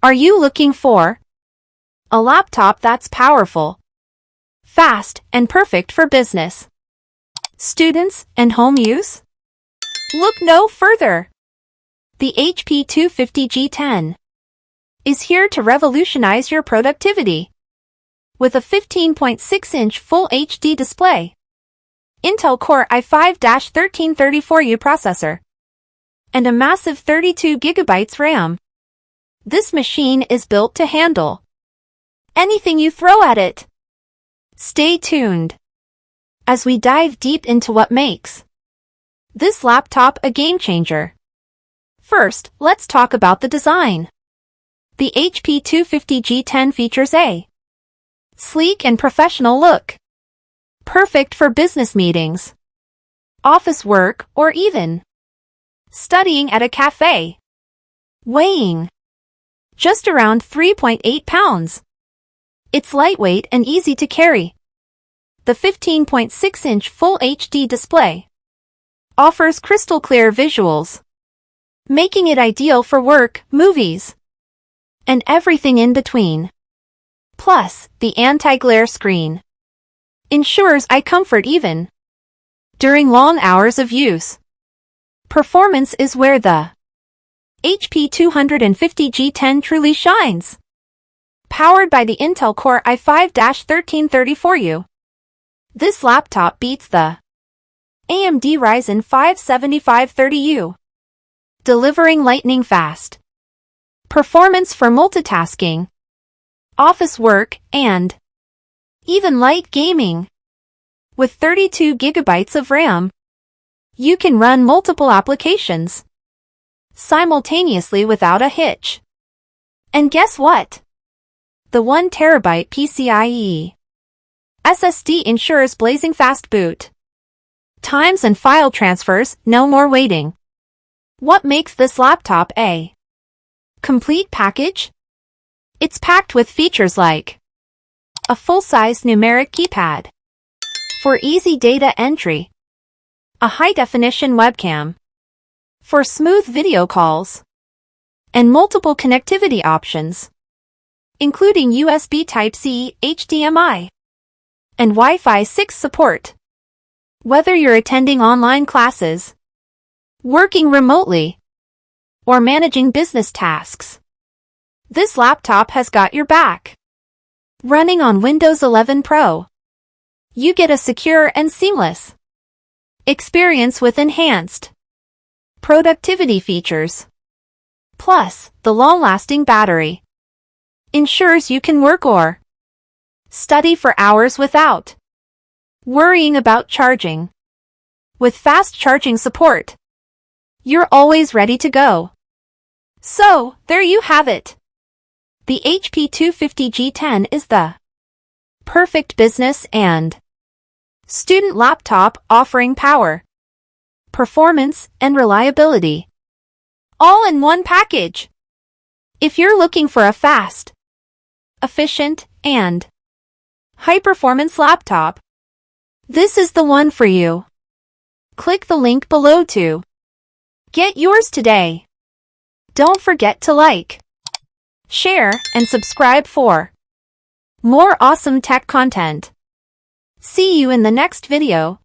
Are you looking for a laptop that's powerful, fast, and perfect for business, students, and home use? Look no further. The HP 250 G10 is here to revolutionize your productivity. With a 15.6-inch Full HD display, Intel Core i5-1334U processor, and a massive 32GB RAM, this machine is built to handle anything you throw at it. Stay tuned as we dive deep into what makes this laptop a game-changer. First, let's talk about the design. The HP 250 G10 features a sleek and professional look, perfect for business meetings, office work, or even studying at a cafe. Weighing just around 3.8 pounds. It's lightweight and easy to carry. The 15.6-inch Full HD display offers crystal clear visuals, making it ideal for work, movies, and everything in between. Plus, the anti-glare screen ensures eye comfort even during long hours of use. Performance is where the HP 250 G10 truly shines. Powered by the Intel Core i5-1334U, this laptop beats the AMD Ryzen 5 7530U, delivering lightning-fast performance for multitasking, office work, and even light gaming. With 32GB of RAM, you can run multiple applications simultaneously without a hitch. And guess what? The 1TB PCIe SSD ensures blazing fast boot times and file transfers, no more waiting. What makes this laptop a complete package? It's packed with features like a full-size numeric keypad for easy data entry, a high-definition webcam for smooth video calls, and multiple connectivity options, including USB Type-C, HDMI, and Wi-Fi 6 support. Whether you're attending online classes, working remotely, or managing business tasks, this laptop has got your back. Running on Windows 11 Pro, you get a secure and seamless experience with enhanced productivity features. Plus, the long-lasting battery ensures you can work or study for hours without worrying about charging. With fast charging support, you're always ready to go. So, there you have it. The HP 250 G10 is the perfect business and student laptop, offering power, performance, and reliability, all in one package. If you're looking for a fast, efficient, and high-performance laptop, this is the one for you. Click the link below to get yours today. Don't forget to like, share, and subscribe for more awesome tech content. See you in the next video.